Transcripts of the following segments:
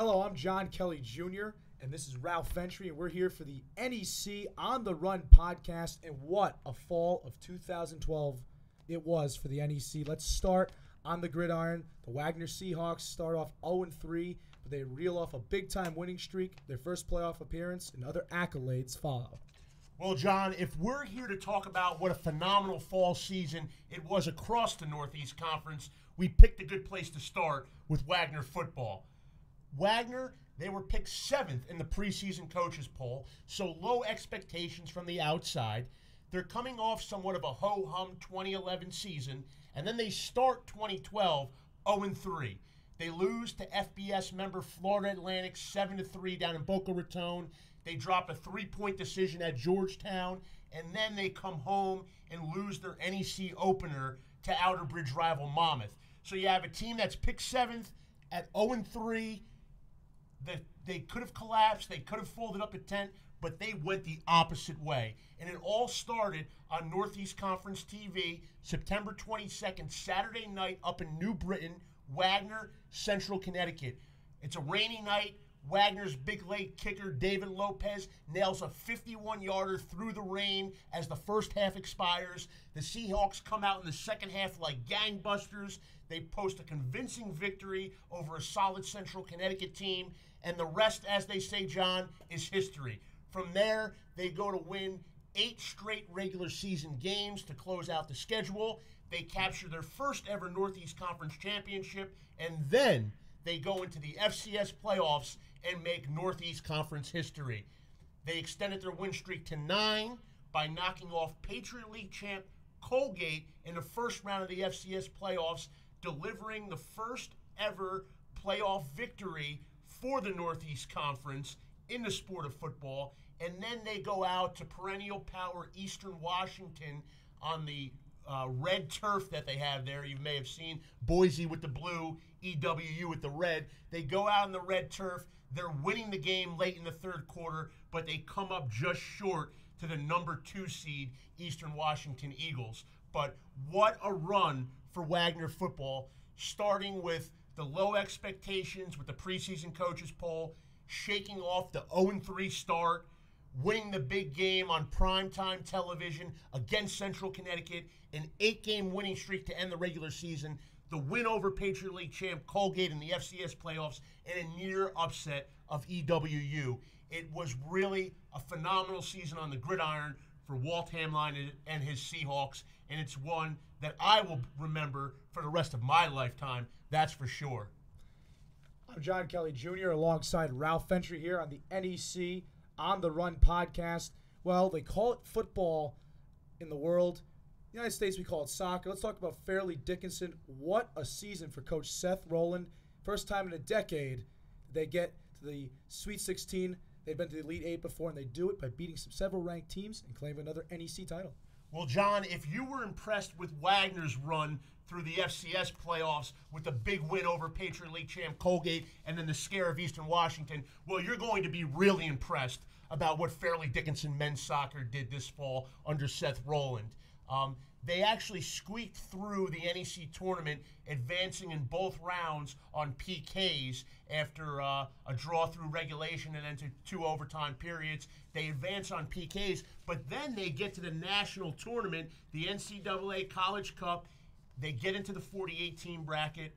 Hello, I'm John Kelly Jr., and this is Ralph Ventry, and we're here for the NEC On The Run podcast, and what a fall of 2012 it was for the NEC. Let's start on the gridiron. The Wagner Seahawks start off 0-3, but they reel off a big-time winning streak, their first playoff appearance, and other accolades follow. Well, John, if we're here to talk about what a phenomenal fall season it was across the Northeast Conference, we picked a good place to start with Wagner football. Wagner, they were picked 7th in the preseason coaches poll, so low expectations from the outside. They're coming off somewhat of a ho-hum 2011 season, and then they start 2012 0-3. They lose to FBS member Florida Atlantic 7-3 down in Boca Raton. They drop a 3-point decision at Georgetown, and then they come home and lose their NEC opener to Outerbridge rival Monmouth. So you have a team that's picked 7th at 0-3. They could have collapsed, they could have folded up a tent, but they went the opposite way. And it all started on Northeast Conference TV, September 22nd, Saturday night up in New Britain, Wagner, Central Connecticut. It's a rainy night. Wagner's big leg kicker, David Lopez, nails a 51-yarder through the rain as the first half expires. The Seahawks come out in the second half like gangbusters. They post a convincing victory over a solid Central Connecticut team. And the rest, as they say, John, is history. From there, they go to win 8 straight regular season games to close out the schedule. They capture their first ever Northeast Conference championship. And then they go into the FCS playoffs and make Northeast Conference history. They extended their win streak to 9 by knocking off Patriot League champ Colgate in the first round of the FCS playoffs, delivering the first ever playoff victory for the Northeast Conference in the sport of football. And then they go out to perennial power Eastern Washington on the red turf that they have there. You may have seen Boise with the blue, EWU with the red. They go out on the red turf. They're winning the game late in the third quarter, but they come up just short to the number 2 seed Eastern Washington Eagles. But what a run for Wagner football, starting with the low expectations with the preseason coaches poll, shaking off the 0-3 start, winning the big game on primetime television against Central Connecticut, an 8-game winning streak to end the regular season, the win over Patriot League champ Colgate in the FCS playoffs, and a near upset of EWU. It was really a phenomenal season on the gridiron for Walt Hamline and his Seahawks, and it's one that I will remember for the rest of my lifetime, that's for sure. I'm John Kelly Jr. alongside Ralph Ventry here on the NEC On The Run podcast. Well, they call it football in the world. In the United States, we call it soccer. Let's talk about Fairleigh Dickinson. What a season for Coach Seth Rowland. First time in a decade they get to the Sweet 16. They've been to the Elite 8 before, and they do it by beating several ranked teams and claiming another NEC title. Well, John, if you were impressed with Wagner's run through the FCS playoffs with a big win over Patriot League champ Colgate and then the scare of Eastern Washington, well, you're going to be really impressed about what Fairleigh Dickinson men's soccer did this fall under Seth Rowland. They actually squeaked through the NEC tournament, advancing in both rounds on PKs after a draw through regulation and then to 2 overtime periods. They advance on PKs, but then they get to the national tournament, the NCAA College Cup. They get into the 48-team bracket,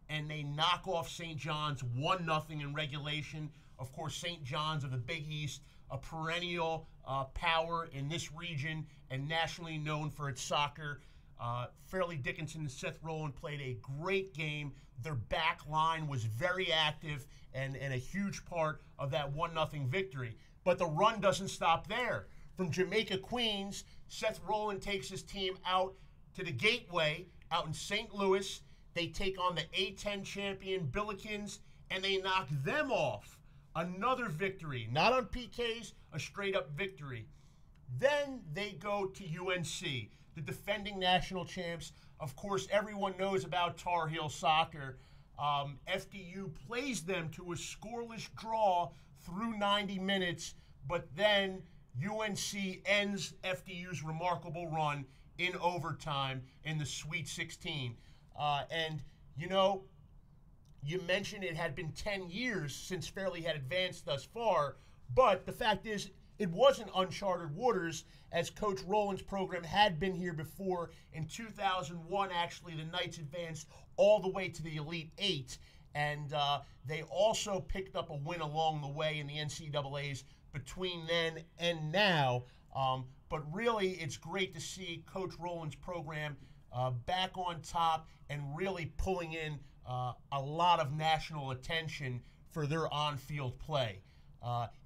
and they knock off St. John's 1-0 in regulation. Of course, St. John's of the Big East, a perennial power in this region and nationally known for its soccer. Fairleigh Dickinson and Seth Rowland played a great game. Their back line was very active and a huge part of that 1-0 victory. But the run doesn't stop there. From Jamaica, Queens, Seth Rowland takes his team out to the Gateway out in St. Louis. They take on the A-10 champion Billikens, and they knock them off. Another victory, not on PKs, a straight-up victory. Then they go to UNC, the defending national champs. Of course, everyone knows about Tar Heel soccer. FDU plays them to a scoreless draw through 90 minutes, but then UNC ends FDU's remarkable run in overtime in the Sweet 16. And, you know, You mentioned it had been 10 years since Fairleigh had advanced thus far, but the fact is it wasn't uncharted waters, as Coach Rowland's program had been here before. In 2001, actually, the Knights advanced all the way to the Elite Eight, and they also picked up a win along the way in the NCAAs between then and now. But really, it's great to see Coach Rowland's program back on top and really pulling in a lot of national attention for their on-field play.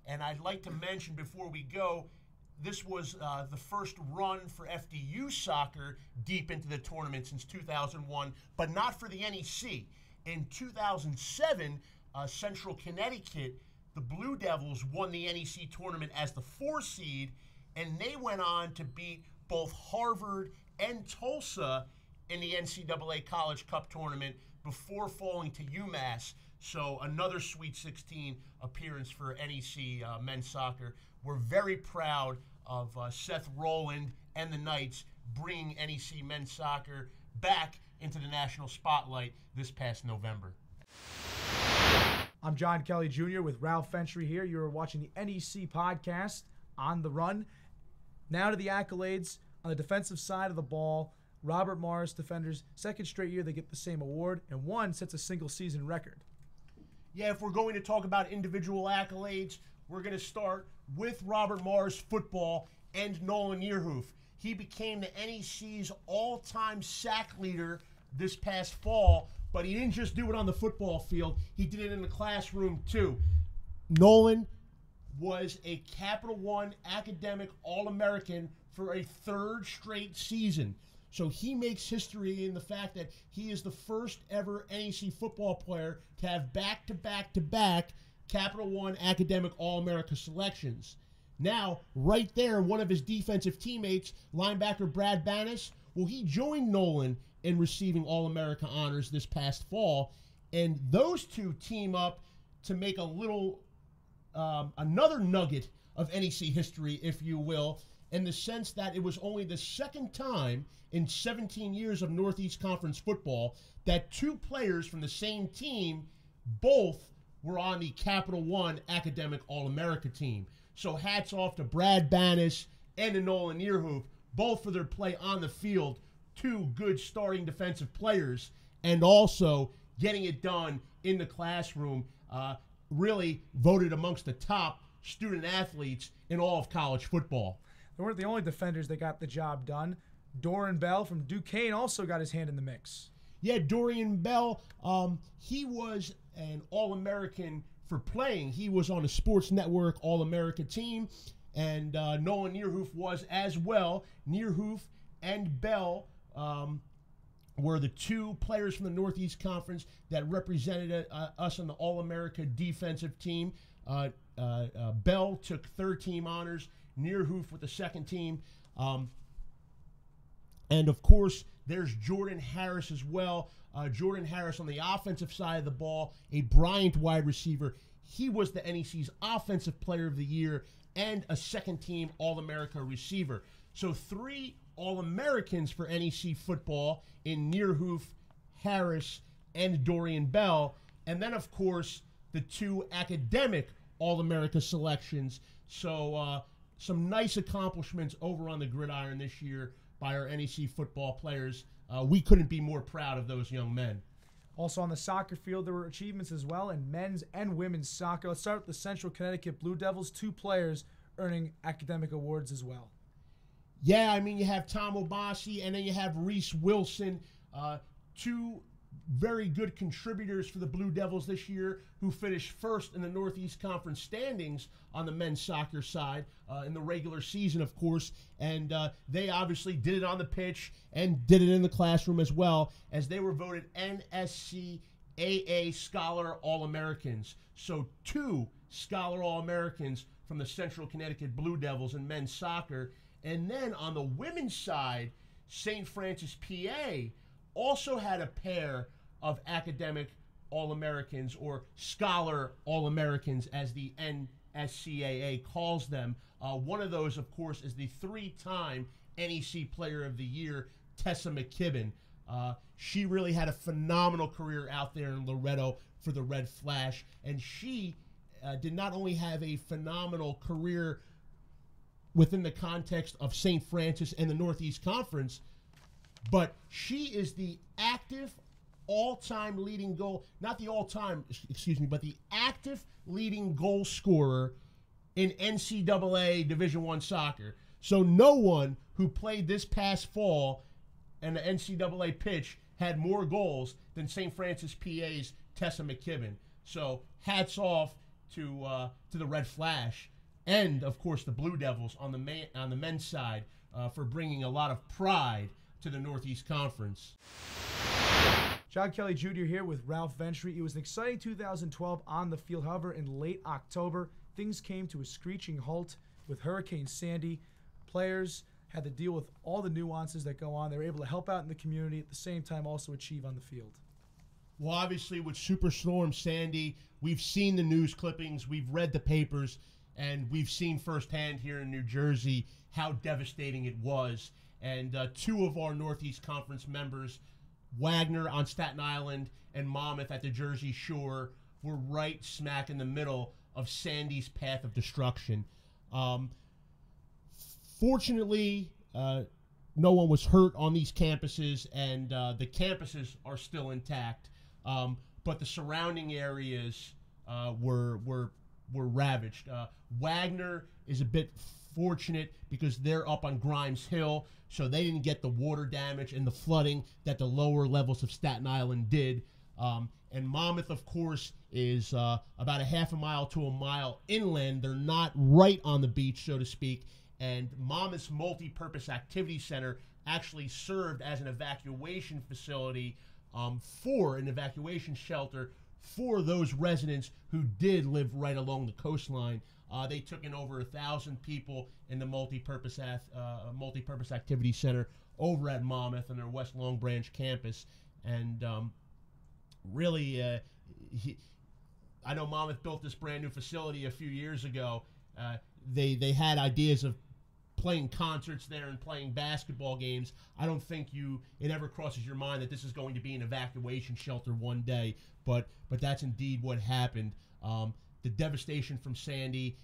And I'd like to mention before we go, this was the first run for FDU soccer deep into the tournament since 2001, but not for the NEC. In 2007, Central Connecticut, the Blue Devils won the NEC tournament as the 4 seed, and they went on to beat both Harvard and Tulsa in the NCAA College Cup tournament before falling to UMass. So another Sweet 16 appearance for NEC men's soccer. We're very proud of Seth Rowland and the Knights bringing NEC men's soccer back into the national spotlight this past November. I'm John Kelly Jr. with Ralph Fentry here. You're watching the NEC podcast On the Run. Now to the accolades. On the defensive side of the ball, Robert Morris defenders, second straight year they get the same award, and one sets a single season record. Yeah, if we're going to talk about individual accolades, we're going to start with Robert Morris football and Nolan Nierhoff. He became the NEC's all-time sack leader this past fall, but he didn't just do it on the football field. He did it in the classroom, too. Nolan was a Capital One academic All-American for a 3rd straight season. So he makes history in the fact that he is the first ever NEC football player to have back-to-back-to-back Capital One academic All-America selections. Now, right there, one of his defensive teammates, linebacker Brad Bannis, well, he joined Nolan in receiving All-America honors this past fall, and those two team up to make a little, another nugget of NEC history, if you will, in the sense that it was only the second time in 17 years of Northeast Conference football that 2 players from the same team both were on the Capital One academic All-America team. So hats off to Brad Bannis and to Nolan Nierhoff, both for their play on the field, 2 good starting defensive players, and also getting it done in the classroom, really voted amongst the top student athletes in all of college football. They weren't the only defenders that got the job done. Dorian Bell from Duquesne also got his hand in the mix. Yeah, Dorian Bell, he was an All-American for playing. He was on a Sports Network All-America team, and Nolan Nierhoff was as well. Nierhoff and Bell were the 2 players from the Northeast Conference that represented us on the All-America defensive team. Bell took 3rd team honors, Nierhoff with the 2nd team. And, of course, there's Jordan Harris as well. Jordan Harris on the offensive side of the ball, a Bryant wide receiver. He was the NEC's Offensive Player of the Year and a 2nd team All-America receiver. So 3 All-Americans for NEC football in Nierhoff, Harris, and Dorian Bell. And then, of course, the 2 academic All-America selections. So some nice accomplishments over on the gridiron this year by our NEC football players. We couldn't be more proud of those young men. Also on the soccer field, there were achievements as well in men's and women's soccer. Let's start with the Central Connecticut Blue Devils, 2 players earning academic awards as well. Yeah, I mean, you have Tom Obasi and then you have Reese Wilson, 2 very good contributors for the Blue Devils this year who finished 1st in the Northeast Conference standings on the men's soccer side in the regular season, of course. And they obviously did it on the pitch and did it in the classroom as well, as they were voted NSCAA Scholar All-Americans. So 2 Scholar All-Americans from the Central Connecticut Blue Devils in men's soccer. And then on the women's side, St. Francis, PA, also had a pair of academic All-Americans, or Scholar All-Americans as the NSCAA calls them. One of those, of course, is the 3-time NEC Player of the Year, Tessa McKibben. She really had a phenomenal career out there in Loretto for the Red Flash, and she did not only have a phenomenal career within the context of St. Francis and the Northeast Conference, but she is the active all-time leading goal, not the all-time, excuse me, but the active leading goal scorer in NCAA Division I soccer. So no one who played this past fall in the NCAA pitch had more goals than St. Francis PA's Tessa McKibben. So hats off to the Red Flash and, of course, the Blue Devils on the men's side for bringing a lot of pride to the Northeast Conference. John Kelly Jr. here with Ralph Ventry. It was an exciting 2012 on the field. However, in late October, things came to a screeching halt with Hurricane Sandy. Players had to deal with all the nuances that go on. They were able to help out in the community, at the same time also achieve on the field. Well, obviously, with Superstorm Sandy, we've seen the news clippings, we've read the papers, and we've seen firsthand here in New Jersey how devastating it was. And two of our Northeast Conference members, Wagner on Staten Island and Monmouth at the Jersey Shore, were right smack in the middle of Sandy's path of destruction. Fortunately, no one was hurt on these campuses, and the campuses are still intact. But the surrounding areas were ravaged. Wagner is a bit fortunate because they're up on Grimes Hill, so they didn't get the water damage and the flooding that the lower levels of Staten Island did. And Monmouth, of course, is about a half a mile to a mile inland. They're not right on the beach, so to speak. And Monmouth's Multi-Purpose Activity Center actually served as an evacuation facility for an evacuation shelter for those residents who did live right along the coastline. They took in over 1,000 people in the Multi-Purpose Activity Center over at Monmouth on their West Long Branch campus. And really, I know Monmouth built this brand new facility a few years ago. They had ideas of playing concerts there and playing basketball games. I don't think it ever crosses your mind that this is going to be an evacuation shelter one day, but that's indeed what happened. The devastation from Sandy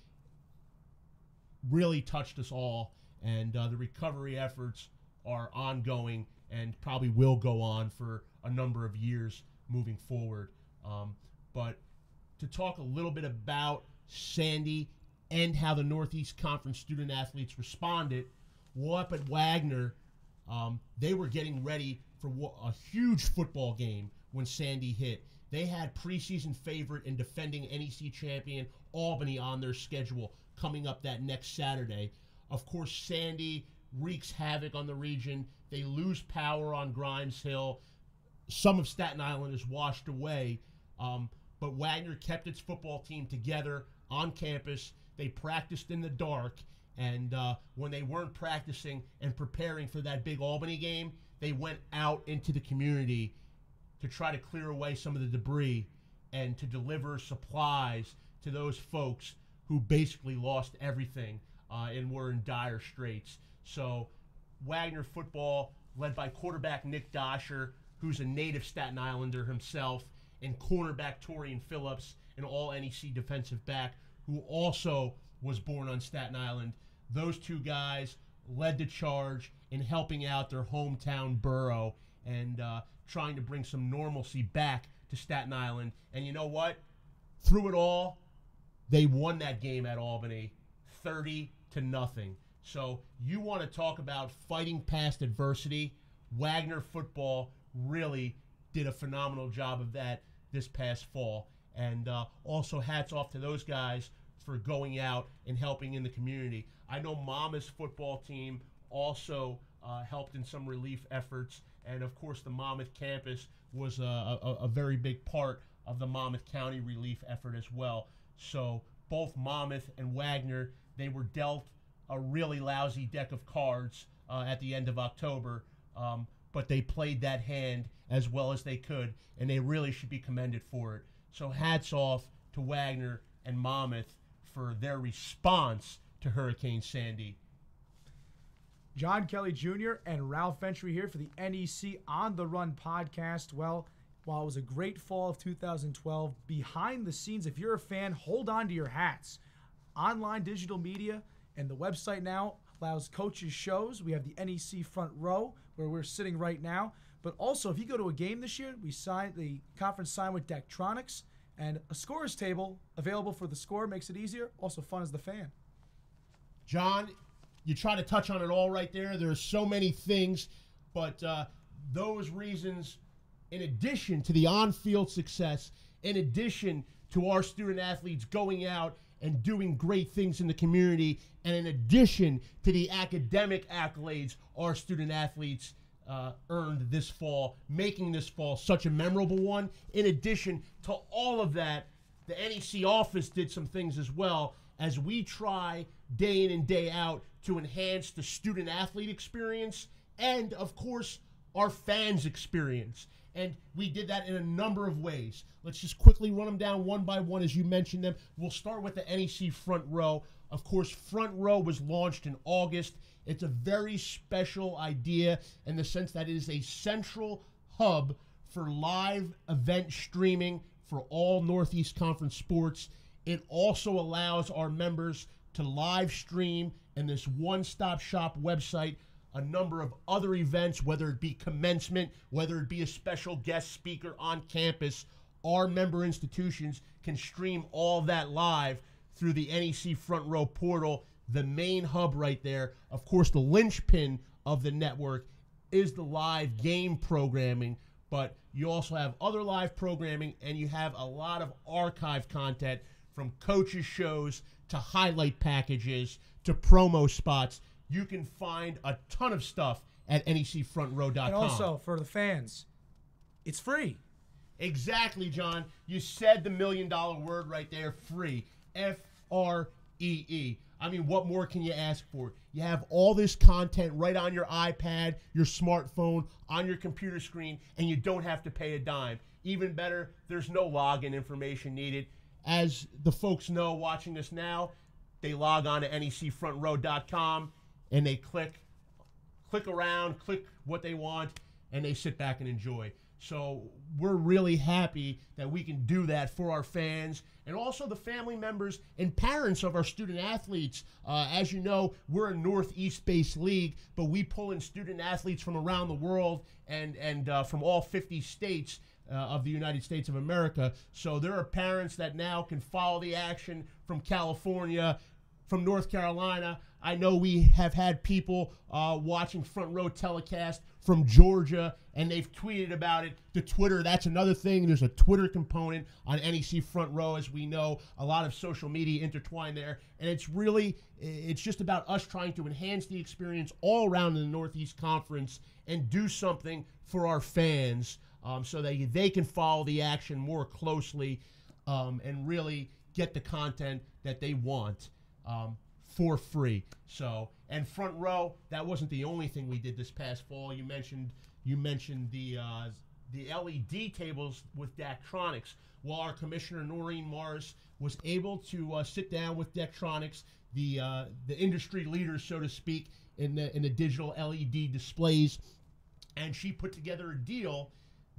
really touched us all, and the recovery efforts are ongoing and probably will go on for a number of years moving forward. But to talk a little bit about Sandy and how the Northeast Conference student athletes responded, well, up at Wagner, they were getting ready for a huge football game when Sandy hit. They had preseason favorite and defending NEC champion Albany on their schedule coming up that next Saturday. Of course, Sandy wreaks havoc on the region. They lose power on Grimes Hill. Some of Staten Island is washed away, but Wagner kept its football team together on campus. They practiced in the dark, and when they weren't practicing and preparing for that big Albany game, they went out into the community to try to clear away some of the debris and to deliver supplies to those folks who basically lost everything and were in dire straits. So Wagner football, led by quarterback Nick Dosher, who's a native Staten Islander himself, and cornerback Torian Phillips, an all-NEC defensive back, who also was born on Staten Island. Those two guys led the charge in helping out their hometown borough and trying to bring some normalcy back to Staten Island. And you know what? Through it all, they won that game at Albany 30-0. So you want to talk about fighting past adversity. Wagner football really did a phenomenal job of that this past fall. And also hats off to those guys for going out and helping in the community. I know Monmouth's football team also helped in some relief efforts. And, of course, the Monmouth campus was a very big part of the Monmouth County relief effort as well. So both Monmouth and Wagner, they were dealt a really lousy deck of cards at the end of October, but they played that hand as well as they could, and they really should be commended for it. So hats off to Wagner and Monmouth for their response to Hurricane Sandy. John Kelly Jr. and Ralph Ventry here for the NEC On the Run podcast. Well, while it was a great fall of 2012, behind the scenes, if you're a fan, hold on to your hats. Online digital media and the website now allows coaches shows. We have the NEC Front Row where we're sitting right now. But also, if you go to a game this year, the conference signed with Daktronics, and a scorer's table available for the score makes it easier. Also fun as the fan. John, you try to touch on it all right there. There are so many things, but those reasons, in addition to the on-field success, in addition to our student athletes going out and doing great things in the community, and in addition to the academic accolades our student athletes earned this fall, making this fall such a memorable one. In addition to all of that, the NEC office did some things as well, as we try day in and day out to enhance the student athlete experience and, of course, our fans' experience. And we did that in a number of ways. Let's just quickly run them down one by one as you mentioned them. We'll start with the NEC Front Row. Of course, Front Row was launched in August. It's a very special idea in the sense that it is a central hub for live event streaming for all Northeast Conference sports. It also allows our members to live stream in this one-stop shop website a number of other events, whether it be commencement, whether it be a special guest speaker on campus. Our member institutions can stream all that live through the NEC Front Row portal, the main hub right there. Of course, the linchpin of the network is the live game programming, but you also have other live programming, and you have a lot of archive content from coaches' shows to highlight packages to promo spots. You can find a ton of stuff at necfrontrow.com. And also, for the fans, it's free. Exactly, John. You said the $1 million word right there, free. F-R-E-E. I mean, what more can you ask for? You have all this content right on your iPad, your smartphone, on your computer screen, and you don't have to pay a dime. Even better, there's no login information needed. As the folks know watching this now, they log on to necfrontrow.com, and they click around, click what they want, and they sit back and enjoy. So we're really happy that we can do that for our fans and also the family members and parents of our student athletes. As you know, we're a Northeast-based league, but we pull in student athletes from around the world and from all 50 states of the United States of America. So there are parents that now can follow the action from California, from North Carolina. I know we have had people watching Front Row telecast from Georgia, and they've tweeted about it to Twitter. That's another thing. There's a Twitter component on NEC Front Row, as we know. A lot of social media intertwined there. And it's just about us trying to enhance the experience all around in the Northeast Conference and do something for our fans so that they can follow the action more closely and really get the content that they want for free. So, and Front Row, that wasn't the only thing we did this past fall. You mentioned the LED tables with Daktronics. Well, our commissioner Noreen Morris was able to sit down with Daktronics, the industry leaders, so to speak, in the digital LED displays, and she put together a deal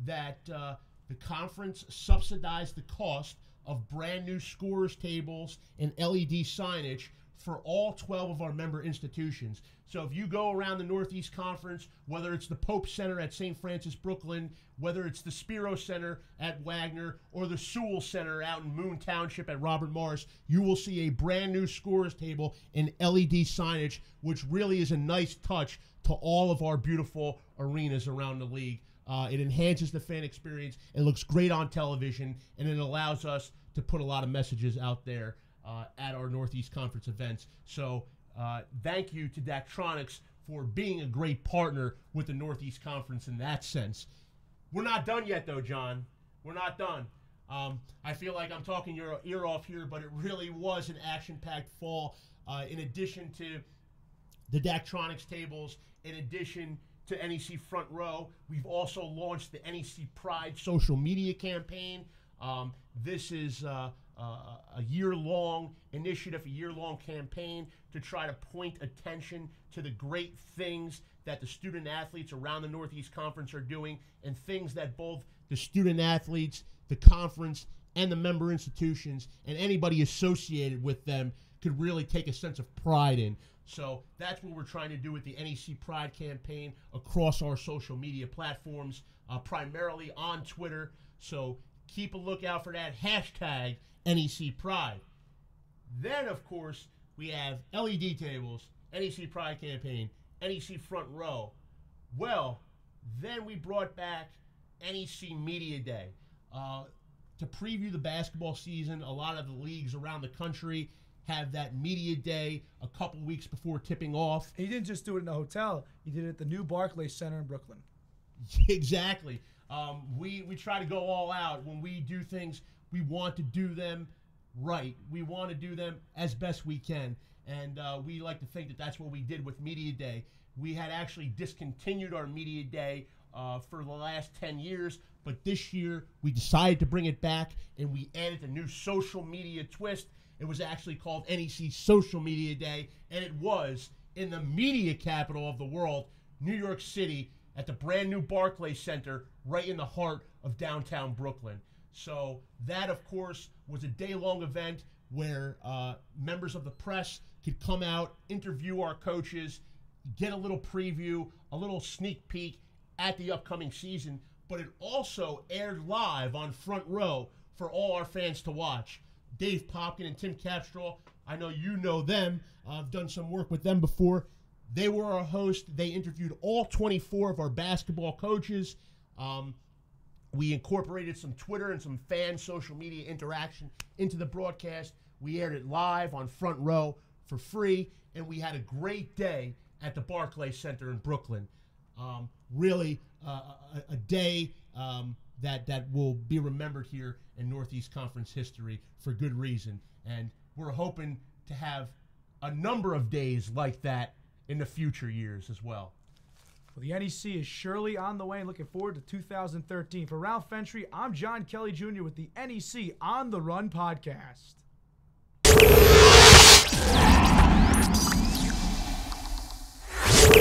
that the conference subsidized the cost of brand new scorers tables and LED signage for all 12 of our member institutions. So if you go around the Northeast Conference, whether it's the Pope Center at St. Francis, Brooklyn, whether it's the Spiro Center at Wagner, or the Sewell Center out in Moon Township at Robert Morris, you will see a brand new scorers table and LED signage, which really is a nice touch to all of our beautiful arenas around the league. It enhances the fan experience, it looks great on television, and it allows us to put a lot of messages out there at our Northeast Conference events. So thank you to Daktronics for being a great partner with the Northeast Conference in that sense. We're not done yet, though, John. We're not done. I feel like I'm talking your ear off here, but it really was an action-packed fall. In addition to the Daktronics tables, in addition to NEC Front Row, we've also launched the NEC Pride social media campaign. This is a year-long initiative, a year-long campaign to try to point attention to the great things that the student athletes around the Northeast Conference are doing, and things that both the student athletes, the conference, and the member institutions, and anybody associated with them could really take a sense of pride in. So that's what we're trying to do with the NEC Pride campaign across our social media platforms, primarily on Twitter. So keep a lookout for that hashtag NEC Pride. Then, of course, we have LED tables, NEC Pride campaign, NEC Front Row. Well, then we brought back NEC Media Day. To preview the basketball season, a lot of the leagues around the country have that media day a couple weeks before tipping off. He didn't just do it in a hotel. He did it at the new Barclays Center in Brooklyn. Exactly. We try to go all out. When we do things, we want to do them right. We want to do them as best we can. And we like to think that that's what we did with Media Day. We had actually discontinued our Media Day for the last 10 years, but this year we decided to bring it back, and we added a new social media twist. It was actually called NEC Social Media Day, and it was in the media capital of the world, New York City, at the brand new Barclays Center, right in the heart of downtown Brooklyn. So that, of course, was a day-long event where members of the press could come out, interview our coaches, get a little preview, a little sneak peek at the upcoming season, but it also aired live on Front Row for all our fans to watch. Dave Popkin and Tim Capstraw, I know you know them. I've done some work with them before. They were our host. They interviewed all 24 of our basketball coaches. We incorporated some Twitter and some fan social media interaction into the broadcast. We aired it live on Front Row for free, and we had a great day at the Barclays Center in Brooklyn. Really a day that will be remembered here in Northeast Conference history for good reason. And we're hoping to have a number of days like that in the future years as well. Well, the NEC is surely on the way, and looking forward to 2013. For Ralph Fentry, I'm John Kelly Jr. with the NEC On the Run podcast.